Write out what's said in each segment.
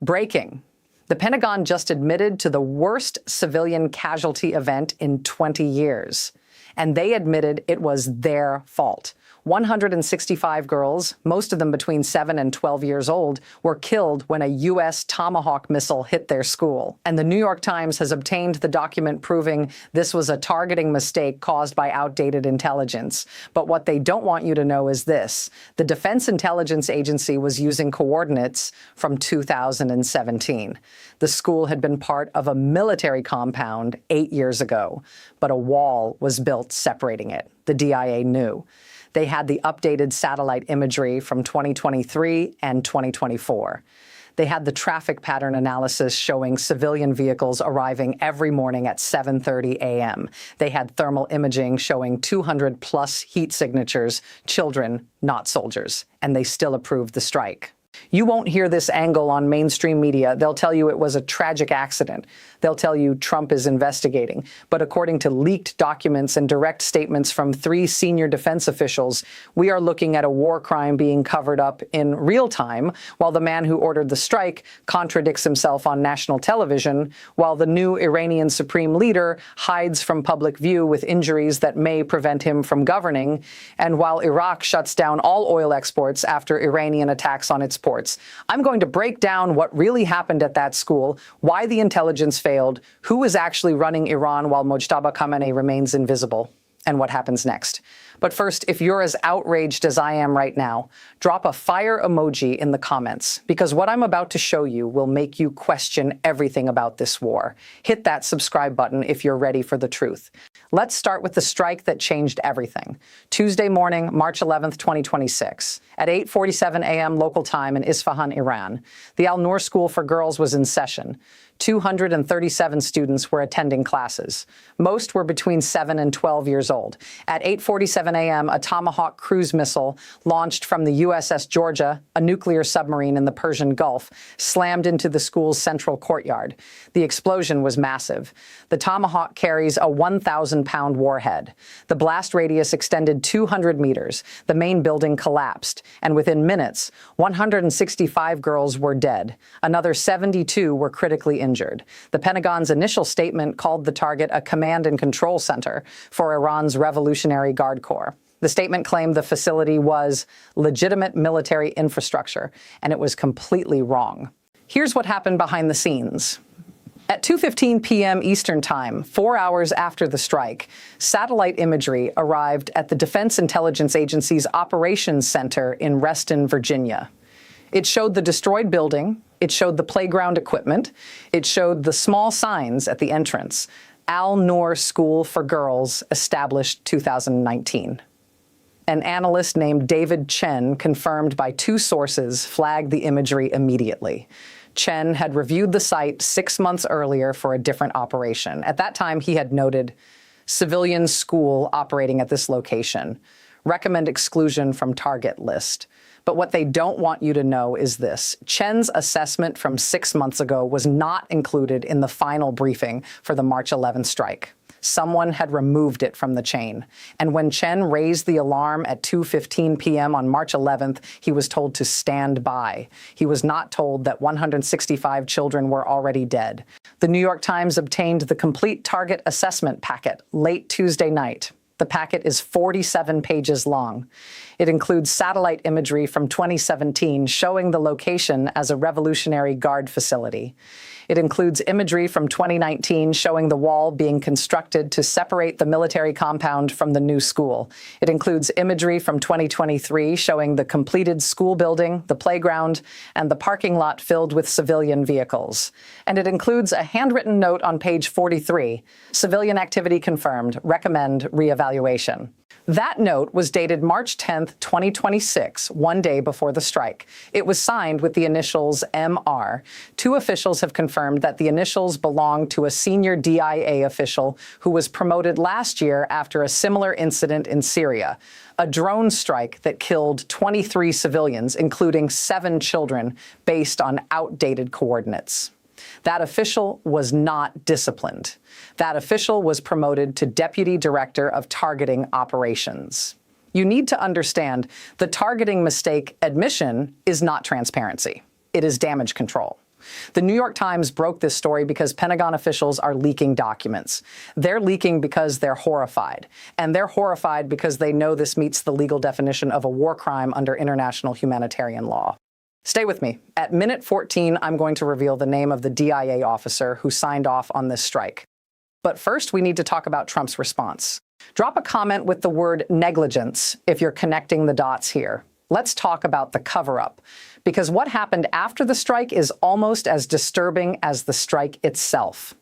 Breaking. The Pentagon just admitted to the worst civilian casualty event in 20 years. And they admitted it was their fault. 165 girls, most of them between 7 and 12 years old, were killed when a U.S. Tomahawk missile hit their school. And the New York Times has obtained the document proving this was a targeting mistake caused by outdated intelligence. But what they don't want you to know is this: the Defense Intelligence Agency was using coordinates from 2017. The school had been part of a military compound 8 years ago, but a wall was built separating it. The DIA knew. They had the updated satellite imagery from 2023 and 2024. They had the traffic pattern analysis showing civilian vehicles arriving every morning at 7:30 a.m. They had thermal imaging showing 200-plus heat signatures, children, not soldiers, and they still approved the strike. You won't hear this angle on mainstream media. They'll tell you it was a tragic accident. They'll tell you Trump is investigating. But according to leaked documents and direct statements from 3 senior defense officials, we are looking at a war crime being covered up in real time, while the man who ordered the strike contradicts himself on national television, while the new Iranian supreme leader hides from public view with injuries that may prevent him from governing, and while Iraq shuts down all oil exports after Iranian attacks on its ports. I'm going to break down what really happened at that school, why the intelligence failed, who is actually running Iran while Mojtaba Khamenei remains invisible, and what happens next. But first, if you're as outraged as I am right now, drop a fire emoji in the comments, because what I'm about to show you will make you question everything about this war. Hit that subscribe button if you're ready for the truth. Let's start with the strike that changed everything. Tuesday morning, March 11th, 2026. At 8:47 a.m. local time in Isfahan, Iran, the Al-Noor School for Girls was in session. 237 students were attending classes. Most were between 7 and 12 years old. At 8:47 a.m., a Tomahawk cruise missile launched from the USS Georgia, a nuclear submarine in the Persian Gulf, slammed into the school's central courtyard. The explosion was massive. The Tomahawk carries a 1,000-pound warhead. The blast radius extended 200 meters. The main building collapsed, and within minutes, 165 girls were dead. Another 72 were critically injured. The Pentagon's initial statement called the target a command and control center for Iran's Revolutionary Guard Corps. The statement claimed the facility was legitimate military infrastructure, and it was completely wrong. Here's what happened behind the scenes. At 2:15 p.m. Eastern Time, 4 hours after the strike, satellite imagery arrived at the Defense Intelligence Agency's Operations Center in Reston, Virginia. It showed the destroyed building, it showed the playground equipment, it showed the small signs at the entrance. Al-Noor School for Girls, established 2019. An analyst named David Chen, confirmed by 2 sources, flagged the imagery immediately. Chen had reviewed the site 6 months earlier for a different operation. At that time, he had noted, civilian school operating at this location. Recommend exclusion from target list. But what they don't want you to know is this: Chen's assessment from 6 months ago was not included in the final briefing for the March 11th strike. Someone had removed it from the chain. And when Chen raised the alarm at 2:15 p.m. on March 11th, he was told to stand by. He was not told that 165 children were already dead. The New York Times obtained the complete target assessment packet late Tuesday night. The packet is 47 pages long. It includes satellite imagery from 2017 showing the location as a Revolutionary Guard facility. It includes imagery from 2019 showing the wall being constructed to separate the military compound from the new school. It includes imagery from 2023 showing the completed school building, the playground, and the parking lot filled with civilian vehicles. And it includes a handwritten note on page 43, civilian activity confirmed, recommend reevaluation. That note was dated March 10th, 2026, 1 day before the strike. It was signed with the initials MR. 2 officials have confirmed that the initials belong to a senior DIA official who was promoted last year after a similar incident in Syria, a drone strike that killed 23 civilians, including 7 children, based on outdated coordinates. That official was not disciplined. That official was promoted to Deputy Director of Targeting Operations. You need to understand the targeting mistake admission is not transparency. It is damage control. The New York Times broke this story because Pentagon officials are leaking documents. They're leaking because they're horrified. And they're horrified because they know this meets the legal definition of a war crime under international humanitarian law. Stay with me. At minute 14, I'm going to reveal the name of the DIA officer who signed off on this strike. But first, we need to talk about Trump's response. Drop a comment with the word negligence if you're connecting the dots here. Let's talk about the cover-up, because what happened after the strike is almost as disturbing as the strike itself.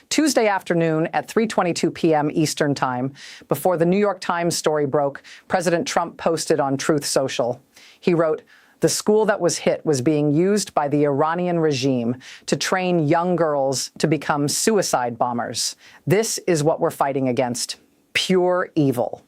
Tuesday afternoon at 3:22 p.m. Eastern Time, before the New York Times story broke, President Trump posted on Truth Social. He wrote, "The school that was hit was being used by the Iranian regime to train young girls to become suicide bombers. This is what we're fighting against. Pure evil."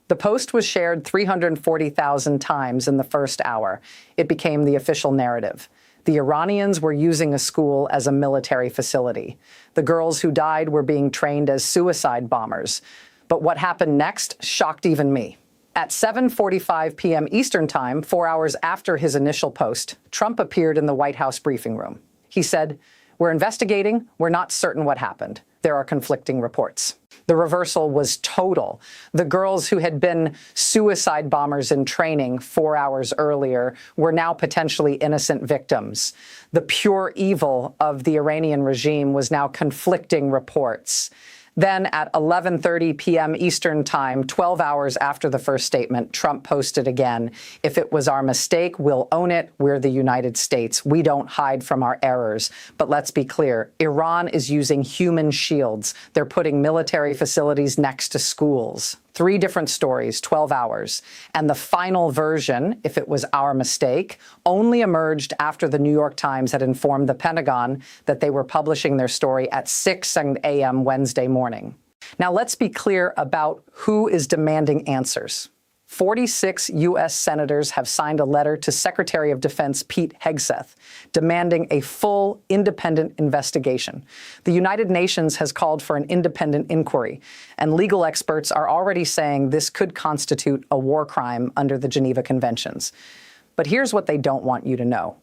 The post was shared 340,000 times in the first hour. It became the official narrative. The Iranians were using a school as a military facility. The girls who died were being trained as suicide bombers. But what happened next shocked even me. At 7:45 p.m. Eastern Time, 4 hours after his initial post, Trump appeared in the White House briefing room. He said, "We're investigating. We're not certain what happened. There are conflicting reports." The reversal was total. The girls who had been suicide bombers in training 4 hours earlier were now potentially innocent victims. The pure evil of the Iranian regime was now conflicting reports. Then at 11:30 p.m. Eastern Time, 12 hours after the first statement, Trump posted again, "If it was our mistake, we'll own it. We're the United States. We don't hide from our errors. But let's be clear, Iran is using human shields. They're putting military facilities next to schools." 3 different stories, 12 hours. And the final version, "If it was our mistake," only emerged after the New York Times had informed the Pentagon that they were publishing their story at 6 a.m. Wednesday morning. Now, let's be clear about who is demanding answers. 46 U.S. senators have signed a letter to Secretary of Defense Pete Hegseth demanding a full, independent investigation. The United Nations has called for an independent inquiry, and legal experts are already saying this could constitute a war crime under the Geneva Conventions. But here's what they don't want you to know.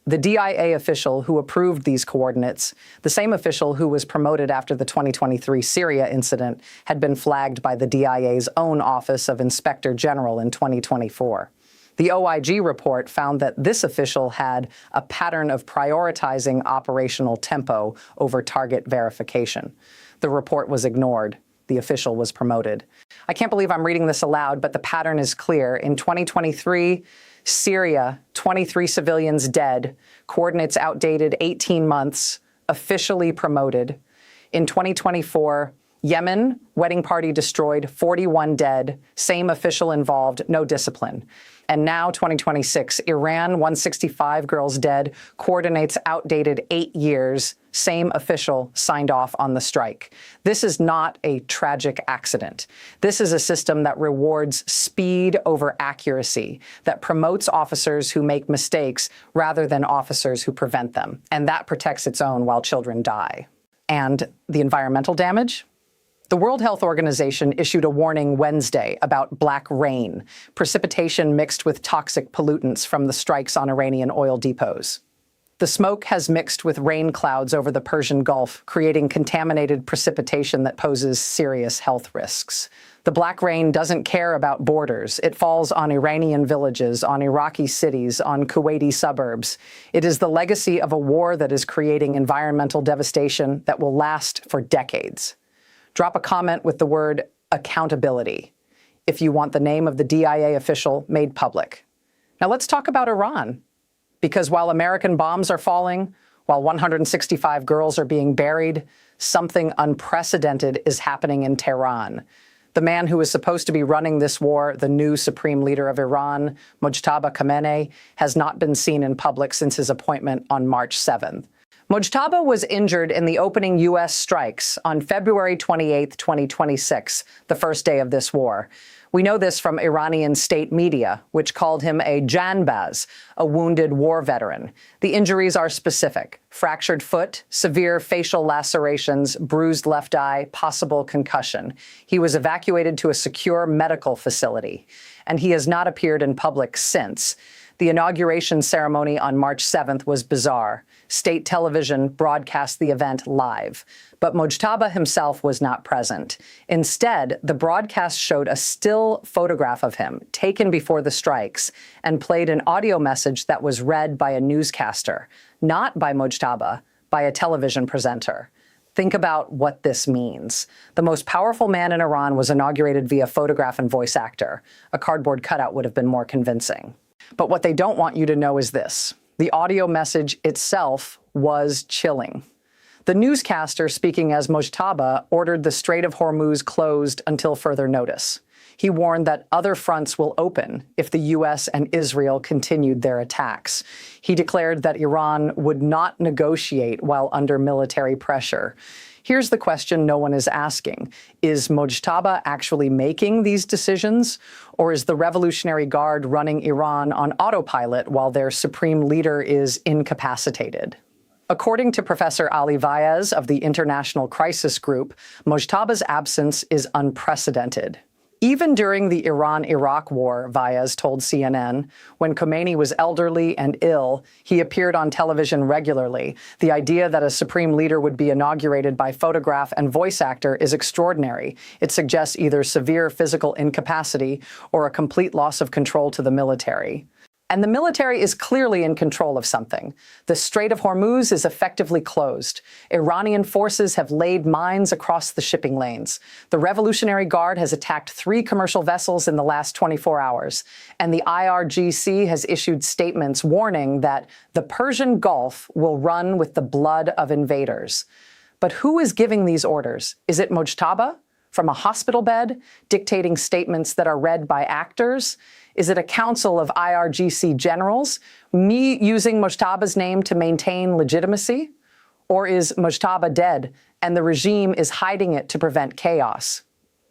The DIA official who approved these coordinates, the same official who was promoted after the 2023 Syria incident, had been flagged by the DIA's own Office of Inspector General in 2024. The OIG report found that this official had a pattern of prioritizing operational tempo over target verification. The report was ignored. The official was promoted. I can't believe I'm reading this aloud, but the pattern is clear. In 2023, Syria, 23 civilians dead, coordinates outdated 18 months, officially promoted. In 2024, Yemen, wedding party destroyed, 41 dead, same official involved, no discipline. And now 2026, Iran, 165 girls dead, coordinates outdated 8 years, same official signed off on the strike. This is not a tragic accident. This is a system that rewards speed over accuracy, that promotes officers who make mistakes rather than officers who prevent them. And that protects its own while children die. And the environmental damage? The World Health Organization issued a warning Wednesday about black rain, precipitation mixed with toxic pollutants from the strikes on Iranian oil depots. The smoke has mixed with rain clouds over the Persian Gulf, creating contaminated precipitation that poses serious health risks. The black rain doesn't care about borders. It falls on Iranian villages, on Iraqi cities, on Kuwaiti suburbs. It is the legacy of a war that is creating environmental devastation that will last for decades. Drop a comment with the word accountability if you want the name of the DIA official made public. Now let's talk about Iran. Because while American bombs are falling, while 165 girls are being buried, something unprecedented is happening in Tehran. The man who is supposed to be running this war, the new supreme leader of Iran, Mojtaba Khamenei, has not been seen in public since his appointment on March 7th. Mojtaba was injured in the opening U.S. strikes on February 28, 2026, the first day of this war. We know this from Iranian state media, which called him a janbaz, a wounded war veteran. The injuries are specific: fractured foot, severe facial lacerations, bruised left eye, possible concussion. He was evacuated to a secure medical facility, and he has not appeared in public since. The inauguration ceremony on March 7th was bizarre. State television broadcast the event live, but Mojtaba himself was not present. Instead, the broadcast showed a still photograph of him taken before the strikes and played an audio message that was read by a newscaster, not by Mojtaba, by a television presenter. Think about what this means. The most powerful man in Iran was inaugurated via photograph and voice actor. A cardboard cutout would have been more convincing. But what they don't want you to know is this. The audio message itself was chilling. The newscaster, speaking as Mojtaba, ordered the Strait of Hormuz closed until further notice. He warned that other fronts will open if the U.S. and Israel continued their attacks. He declared that Iran would not negotiate while under military pressure. Here's the question no one is asking. Is Mojtaba actually making these decisions? Or is the Revolutionary Guard running Iran on autopilot while their supreme leader is incapacitated? According to Professor Ali Vaez of the International Crisis Group, Mojtaba's absence is unprecedented. Even during the Iran-Iraq war, Vaez told CNN, when Khamenei was elderly and ill, he appeared on television regularly. The idea that a supreme leader would be inaugurated by photograph and voice actor is extraordinary. It suggests either severe physical incapacity or a complete loss of control to the military. And the military is clearly in control of something. The Strait of Hormuz is effectively closed. Iranian forces have laid mines across the shipping lanes. The Revolutionary Guard has attacked 3 commercial vessels in the last 24 hours. And the IRGC has issued statements warning that the Persian Gulf will run with the blood of invaders. But who is giving these orders? Is it Mojtaba? From a hospital bed, dictating statements that are read by actors? Is it a council of IRGC generals, me using Mojtaba's name to maintain legitimacy? Or is Mojtaba dead and the regime is hiding it to prevent chaos?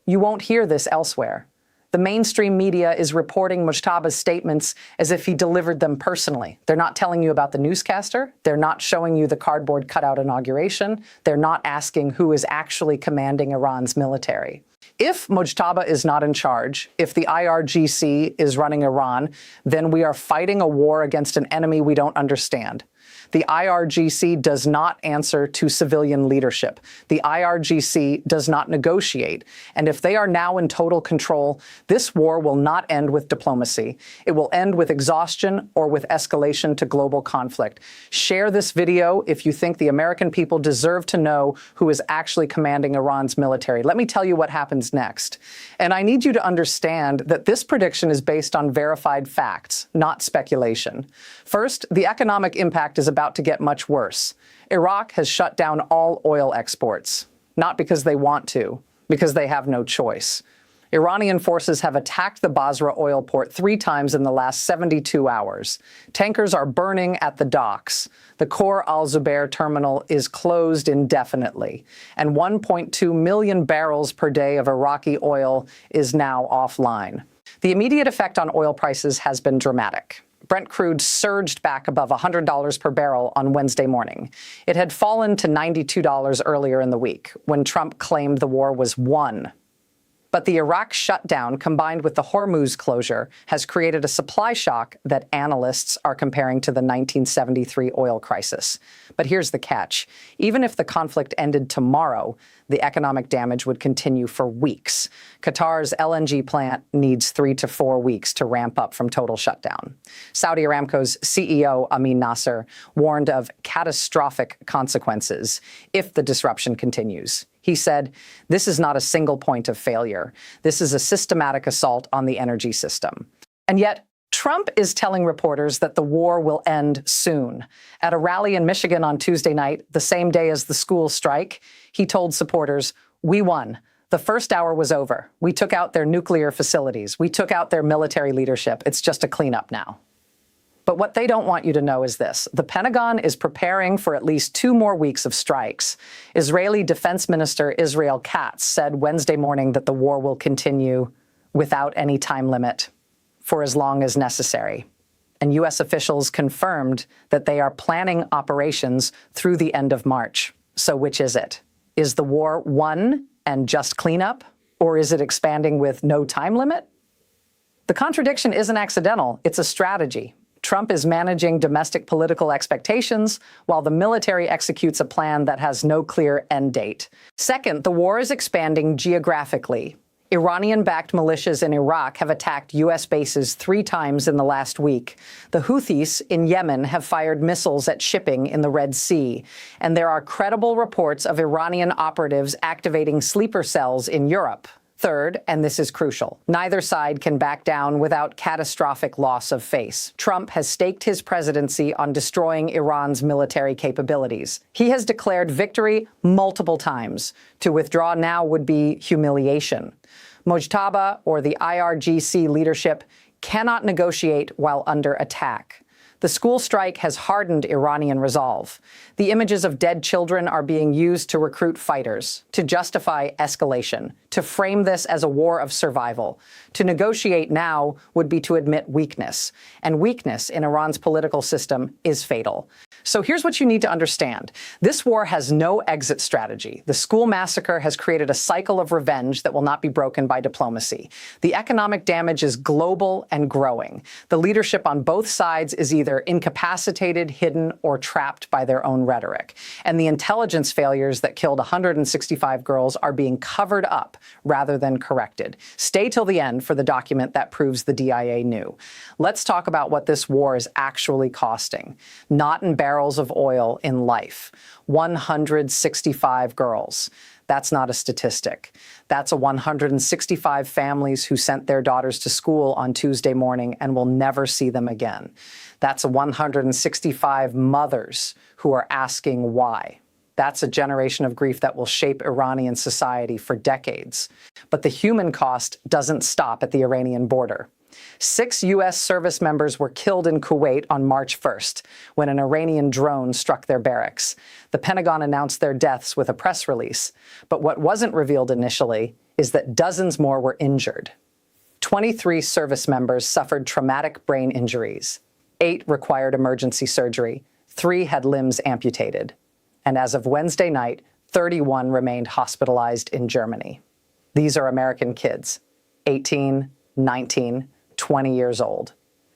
You won't hear this elsewhere. The mainstream media is reporting Mojtaba's statements as if he delivered them personally. They're not telling you about the newscaster. They're not showing you the cardboard cutout inauguration. They're not asking who is actually commanding Iran's military. If Mojtaba is not in charge, if the IRGC is running Iran, then we are fighting a war against an enemy we don't understand. The IRGC does not answer to civilian leadership. The IRGC does not negotiate. And if they are now in total control, this war will not end with diplomacy. It will end with exhaustion or with escalation to global conflict. Share this video if you think the American people deserve to know who is actually commanding Iran's military. Let me tell you what happens next. And I need you to understand that this prediction is based on verified facts, not speculation. First, the economic impact is about to get much worse. Iraq has shut down all oil exports, not because they want to, because they have no choice. Iranian forces have attacked the Basra oil port 3 times in the last 72 hours. Tankers are burning at the docks. The Khor al-Zubair terminal is closed indefinitely, and 1.2 million barrels per day of Iraqi oil is now offline. The immediate effect on oil prices has been dramatic. Brent crude surged back above $100 per barrel on Wednesday morning. It had fallen to $92 earlier in the week, when Trump claimed the war was won. But the Iraq shutdown, combined with the Hormuz closure, has created a supply shock that analysts are comparing to the 1973 oil crisis. But here's the catch. Even if the conflict ended tomorrow, the economic damage would continue for weeks. Qatar's LNG plant needs 3 to 4 weeks to ramp up from total shutdown. Saudi Aramco's CEO, Amin Nasser, warned of catastrophic consequences if the disruption continues. He said, "This is not a single point of failure. This is a systematic assault on the energy system." And yet, Trump is telling reporters that the war will end soon. At a rally in Michigan on Tuesday night, the same day as the school strike, he told supporters, "We won. The first hour was over. We took out their nuclear facilities. We took out their military leadership. It's just a cleanup now." But what they don't want you to know is this. The Pentagon is preparing for at least 2 more weeks of strikes. Israeli Defense Minister Israel Katz said Wednesday morning that the war will continue without any time limit for as long as necessary. And U.S. officials confirmed that they are planning operations through the end of March. So which is it? Is the war won and just cleanup? Or is it expanding with no time limit? The contradiction isn't accidental. It's a strategy. Trump is managing domestic political expectations while the military executes a plan that has no clear end date. Second, the war is expanding geographically. Iranian-backed militias in Iraq have attacked U.S. bases 3 times in the last week. The Houthis in Yemen have fired missiles at shipping in the Red Sea. And there are credible reports of Iranian operatives activating sleeper cells in Europe. Third, and this is crucial, neither side can back down without catastrophic loss of face. Trump has staked his presidency on destroying Iran's military capabilities. He has declared victory multiple times. To withdraw now would be humiliation. Mojtaba, or the IRGC leadership, cannot negotiate while under attack. The school strike has hardened Iranian resolve. The images of dead children are being used to recruit fighters, to justify escalation, to frame this as a war of survival. To negotiate now would be to admit weakness, and weakness in Iran's political system is fatal. So here's what you need to understand. This war has no exit strategy. The school massacre has created a cycle of revenge that will not be broken by diplomacy. The economic damage is global and growing. The leadership on both sides is either incapacitated, hidden, or trapped by their own rhetoric. And the intelligence failures that killed 165 girls are being covered up rather than corrected. Stay till the end for the document that proves the DIA knew. Let's talk about what this war is actually costing. Not in barrels of oil, in life. 165 girls. That's not a statistic. That's 165 families who sent their daughters to school on Tuesday morning and will never see them again. That's 165 mothers who are asking why. That's a generation of grief that will shape Iranian society for decades. But the human cost doesn't stop at the Iranian border. 6 U.S. service members were killed in Kuwait on March 1st when an Iranian drone struck their barracks. The Pentagon announced their deaths with a press release. But what wasn't revealed initially is that dozens more were injured. 23 service members suffered traumatic brain injuries. 8 required emergency surgery. 3 had limbs amputated. And as of Wednesday night, 31 remained hospitalized in Germany. These are American kids, 18, 19, 20 years old.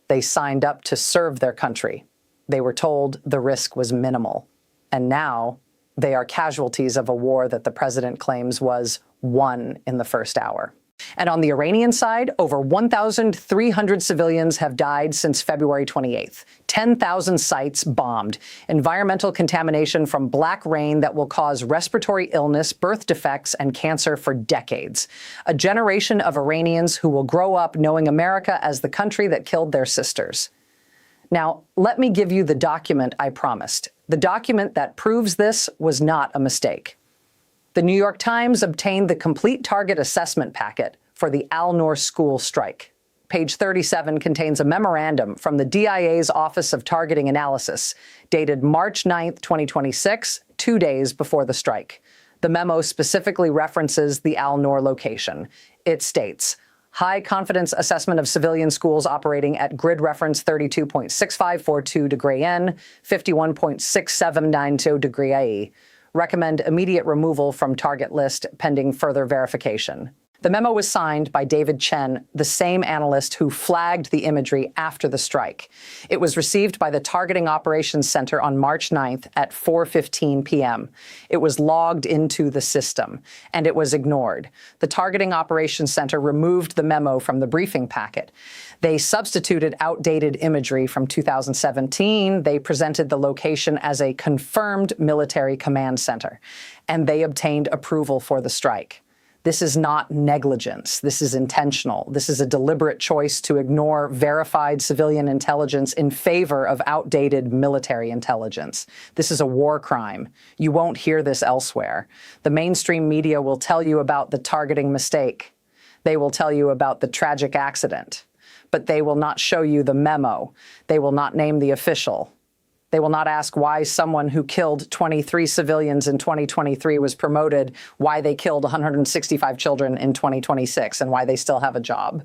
They signed up to serve their country. They were told the risk was minimal. And now they are casualties of a war that the president claims was won in the first hour. And on the Iranian side, over 1,300 civilians have died since February 28th. 10,000 sites bombed. Environmental contamination from black rain that will cause respiratory illness, birth defects, and cancer for decades. A generation of Iranians who will grow up knowing America as the country that killed their sisters. Now, let me give you the document I promised. The document that proves this was not a mistake. The New York Times obtained the complete target assessment packet for the Al-Noor school strike. Page 37 contains a memorandum from the DIA's Office of Targeting Analysis, dated March 9, 2026, 2 days before the strike. The memo specifically references the Al-Noor location. It states, high confidence assessment of civilian schools operating at grid reference 32.6542 degree N, 51.6792 degree AE. Recommend immediate removal from target list pending further verification. The memo was signed by David Chen, the same analyst who flagged the imagery after the strike. It was received by the Targeting Operations Center on March 9th at 4:15 p.m. It was logged into the system, and it was ignored. The Targeting Operations Center removed the memo from the briefing packet. They substituted outdated imagery from 2017. They presented the location as a confirmed military command center, and they obtained approval for the strike. This is not negligence. This is intentional. This is a deliberate choice to ignore verified civilian intelligence in favor of outdated military intelligence. This is a war crime. You won't hear this elsewhere. The mainstream media will tell you about the targeting mistake. They will tell you about the tragic accident. But they will not show you the memo. They will not name the official. They will not ask why someone who killed 23 civilians in 2023 was promoted, why they killed 165 children in 2026, and why they still have a job.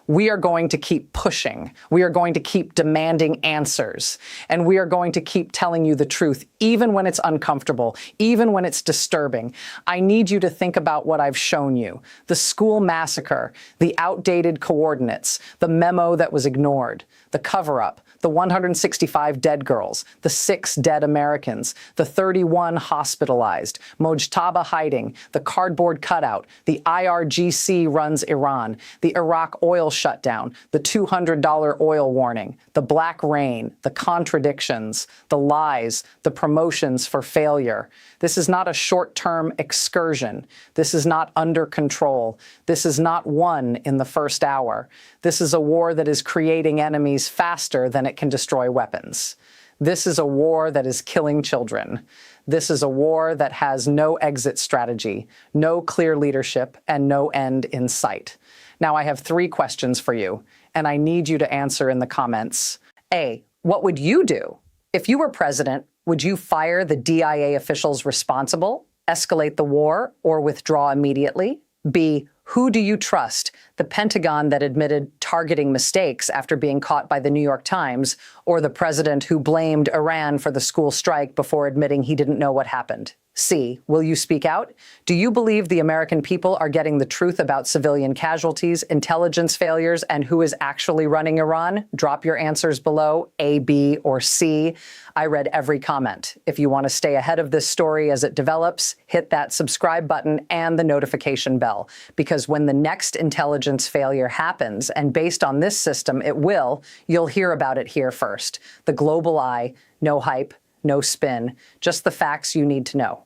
We are going to keep pushing. We are going to keep demanding answers. And we are going to keep telling you the truth, even when it's uncomfortable, even when it's disturbing. I need you to think about what I've shown you. The school massacre, the outdated coordinates, the memo that was ignored, the cover-up, the 165 dead girls, the 6 dead Americans, the 31 hospitalized, Mojtaba hiding, the cardboard cutout, the IRGC runs Iran, the Iraq oil shutdown, the $200 oil warning, the black rain, the contradictions, the lies, the promotions for failure. This is not a short-term excursion. This is not under control. This is not won in the first hour. This is a war that is creating enemies faster than it can destroy weapons. This is a war that is killing children. This is a war that has no exit strategy, no clear leadership, and no end in sight. Now, I have 3 questions for you, and I need you to answer in the comments. A, what would you do? If you were president, would you fire the DIA officials responsible, escalate the war, or withdraw immediately? B, who do you trust? The Pentagon that admitted targeting mistakes after being caught by the New York Times, or the president who blamed Iran for the school strike before admitting he didn't know what happened? C, will you speak out? Do you believe the American people are getting the truth about civilian casualties, intelligence failures, and who is actually running Iran? Drop your answers below, A, B, or C. I read every comment. If you want to stay ahead of this story as it develops, hit that subscribe button and the notification bell, because when the next intelligence failure happens, and based on this system it will, you'll hear about it here first. The Global Eye, no hype, no spin, just the facts you need to know.